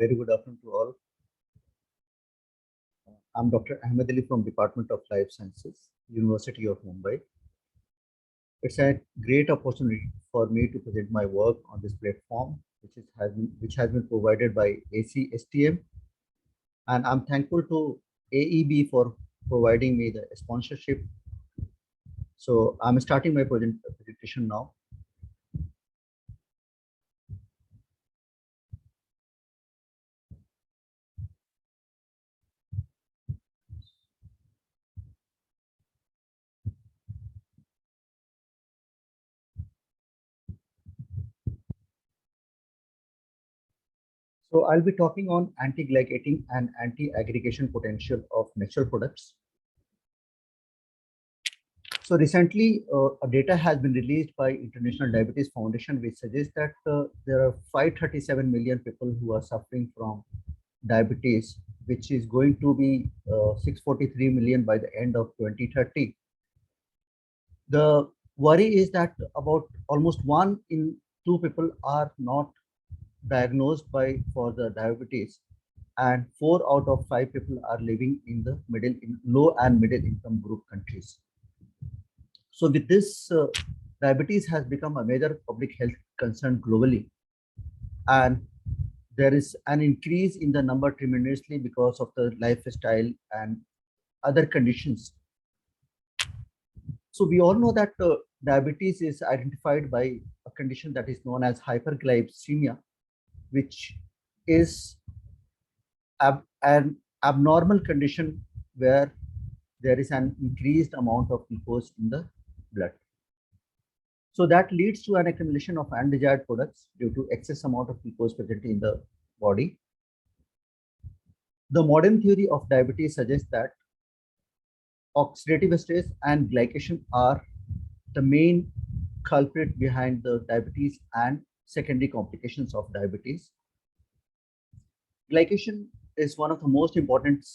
Very good afternoon to all. I'm Dr. Ahmed Ali from Department of Life Sciences, University of Mumbai. It's a great opportunity for me to present my work on this platform, which has been provided by ACSTM, and I'm thankful to AEB for providing me the sponsorship. So I'm starting my presentation now. So I'll be talking on anti-glycating and anti-aggregation potential of natural products. So recently, a data has been released by International Diabetes Foundation, which suggests that there are 537 million people who are suffering from diabetes, which is going to be 643 million by the end of 2030. The worry is that about almost 1 in 2 people are not diagnosed for the diabetes, and 4 out of 5 people are living in the low and middle income group countries. So with this, diabetes has become a major public health concern globally, and there is an increase in the number tremendously because of the lifestyle and other conditions. So we all know that diabetes is identified by a condition that is known as hyperglycemia, which is an abnormal condition where there is an increased amount of glucose in the blood. So that leads to an accumulation of undesired products due to excess amount of glucose present in the body. The modern theory of diabetes suggests that oxidative stress and glycation are the main culprit behind the diabetes and secondary complications of diabetes. Glycation is one of the most important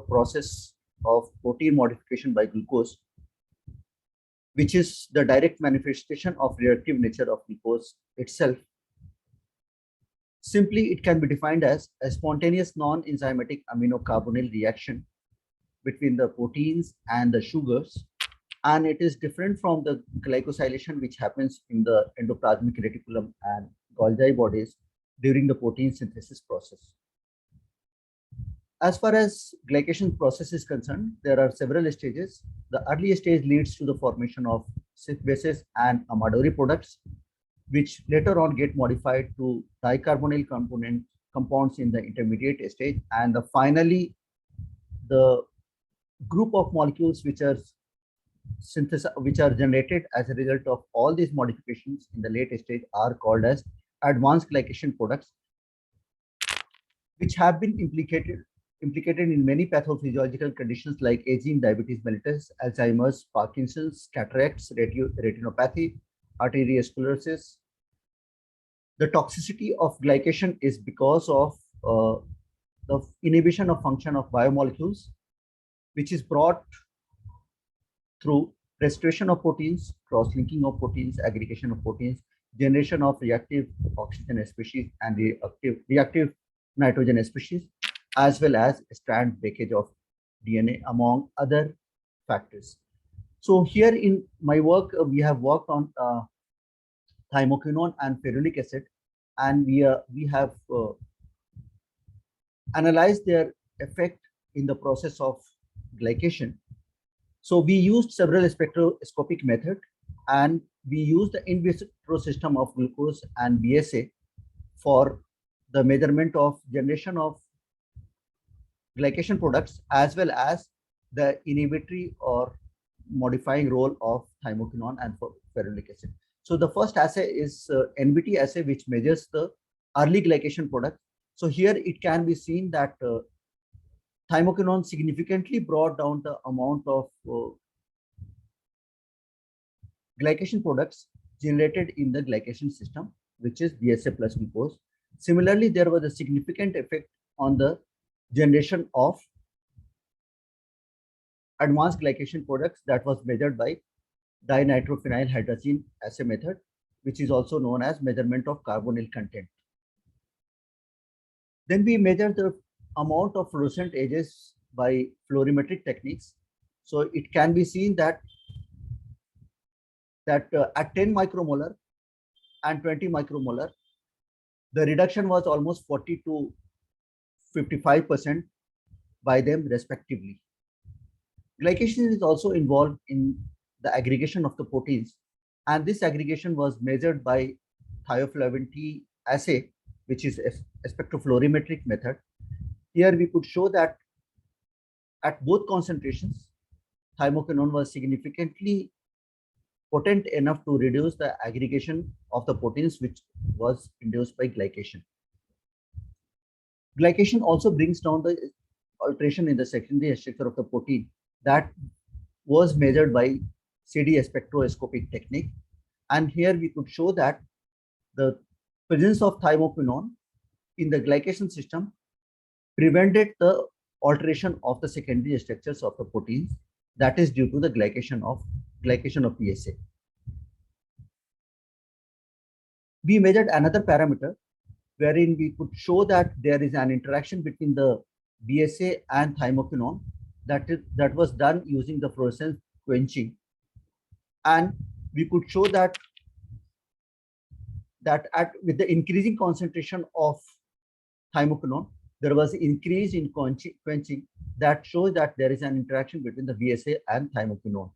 process of protein modification by glucose, which is the direct manifestation of reactive nature of glucose itself. Simply, it can be defined as a spontaneous non-enzymatic aminocarbonyl reaction between the proteins and the sugars, and it is different from the glycosylation which happens in the endoplasmic reticulum and Golgi bodies during the protein synthesis process. As far as glycation process is concerned, there are several stages. The early stage leads to the formation of cis bases and Amadori products, which later on get modified to dicarbonyl compounds in the intermediate stage, and finally the group of molecules which are generated as a result of all these modifications in the late stage are called as advanced glycation products, which have been implicated in many pathophysiological conditions like aging, diabetes mellitus, Alzheimer's, Parkinson's, cataracts, retinopathy, arteriosclerosis. The toxicity of glycation is because of the inhibition of function of biomolecules, which is brought through restoration of proteins, cross-linking of proteins, aggregation of proteins, generation of reactive oxygen species and reactive nitrogen species, as well as strand breakage of DNA, among other factors. So here in my work, we have worked on thymoquinone and ferulic acid, and we have analyzed their effect in the process of glycation. So we used several spectroscopic methods, and we used the in vitro system of glucose and BSA for the measurement of generation of glycation products, as well as the inhibitory or modifying role of thymoquinone and ferulic acid. So the first assay is NBT assay, which measures the early glycation product. So here it can be seen that thymoquinone significantly brought down the amount of glycation products generated in the glycation system, which is BSA plus glucose. Similarly, there was a significant effect on the generation of advanced glycation products that was measured by dinitrophenyl hydrazine assay method, which is also known as measurement of carbonyl content. Then we measure the amount of fluorescent edges by fluorimetric techniques. So it can be seen that at 10 micromolar and 20 micromolar, the reduction was almost 40 to 55% by them respectively. Glycation is also involved in the aggregation of the proteins, and this aggregation was measured by thioflavin T assay, which is a spectrophlorimetric method. Here we could show that at both concentrations, thymoquinone was significantly potent enough to reduce the aggregation of the proteins which was induced by glycation. Glycation also brings down the alteration in the secondary structure of the protein that was measured by CD spectroscopic technique. And here we could show that the presence of thymoquinone in the glycation system prevented the alteration of the secondary structures of the proteins, that is due to the glycation of BSA. We measured another parameter wherein we could show that there is an interaction between the BSA and thymoquinone that was done using the fluorescence quenching, and we could show that with the increasing concentration of thymoquinone, there was increase in quenching that shows that there is an interaction between the BSA and thymoquinone.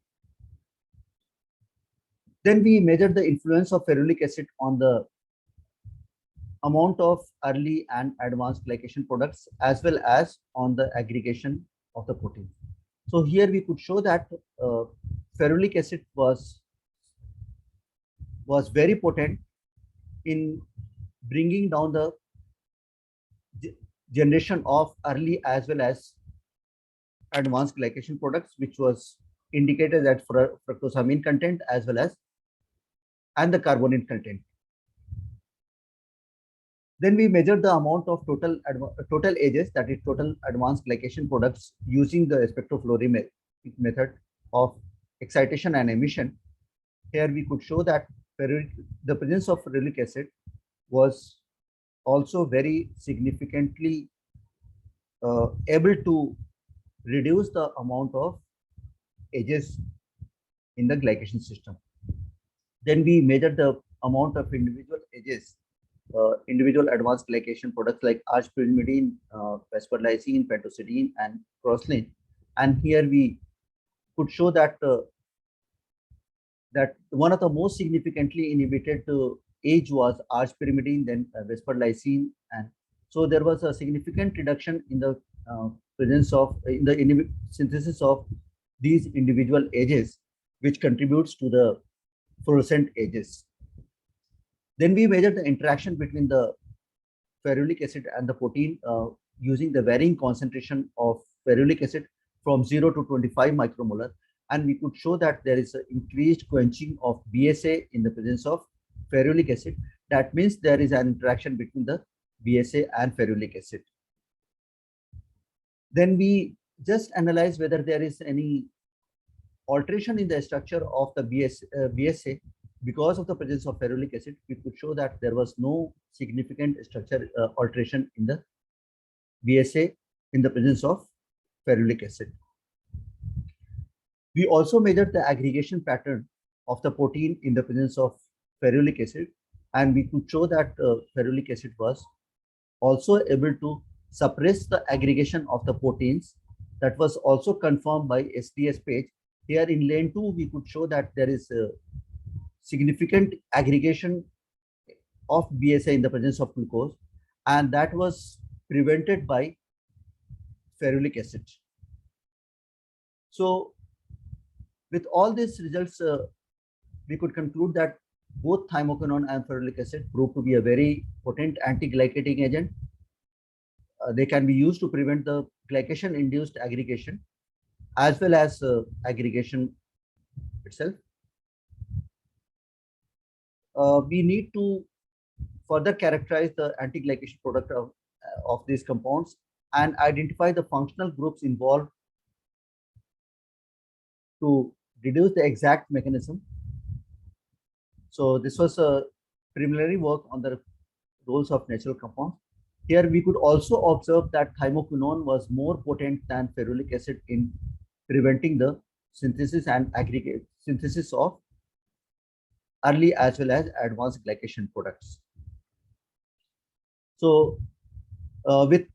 Then we measured the influence of ferulic acid on the amount of early and advanced glycation products as well as on the aggregation of the protein. So here we could show that ferulic acid was very potent in bringing down the generation of early as well as advanced glycation products, which was indicated at fructosamine content as well as and the carbonate content. Then we measured the amount of total ages, that is total advanced glycation products, using the spectrophlorimetric method of excitation and emission. Here we could show that the presence of ferulic acid was also very significantly able to reduce the amount of ages in the glycation system. Then we measured the amount of individual ages, individual advanced glycation products like archpyrimidine, vesperlysine, pentosidenine, and crosylane. And here we could show that that one of the most significantly inhibited age was archpyrimidine, then vesperlysine, and so there was a significant reduction in the presence of in the synthesis of these individual ages, which contributes to the fluorescent ages. Then we measured the interaction between the ferulic acid and the protein using the varying concentration of ferulic acid from 0 to 25 micromolar, and we could show that there is an increased quenching of BSA in the presence of ferulic acid. That means there is an interaction between the BSA and ferulic acid. Then we just analyze whether there is any alteration in the structure of the BSA because of the presence of ferulic acid. We could show that there was no significant structure alteration in the BSA in the presence of ferulic acid. We also measured the aggregation pattern of the protein in the presence of ferulic acid, and we could show that ferulic acid was also able to suppress the aggregation of the proteins. That was also confirmed by SDS page. Here in lane 2, we could show that there is a significant aggregation of BSA in the presence of glucose, and that was prevented by ferulic acid. So with all these results, we could conclude that both thymoquinone and ferulic acid proved to be a very potent anti-glycating agent. They can be used to prevent the glycation-induced aggregation as well as aggregation itself. We need to further characterize the anti-glycation product of these compounds and identify the functional groups involved to deduce the exact mechanism. So this was a preliminary work on the roles of natural compounds. Here we could also observe that thymoquinone was more potent than ferulic acid in preventing the synthesis and aggregate synthesis of early as well as advanced glycation products. So with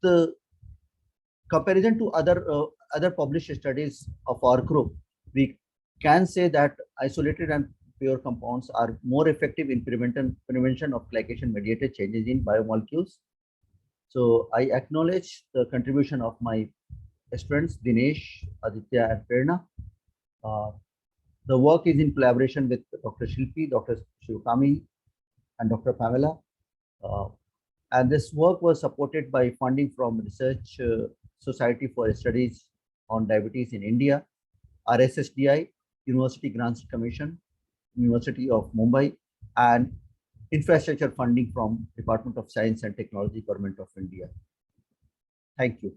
comparison to other published studies of our group, we can say that isolated and pure compounds are more effective in prevention of glycation mediated changes in biomolecules. So I acknowledge the contribution of my students Dinesh, Aditya, and Prerna. Uh, the work is in collaboration with Dr. Shilpi, Dr. Shivkami, and Dr. Pamela. Uh, and this work was supported by funding from Research Society for Studies on Diabetes in India, RSSDI, University Grants Commission, University of Mumbai, and infrastructure funding from Department of Science and Technology, Government of India. Thank you.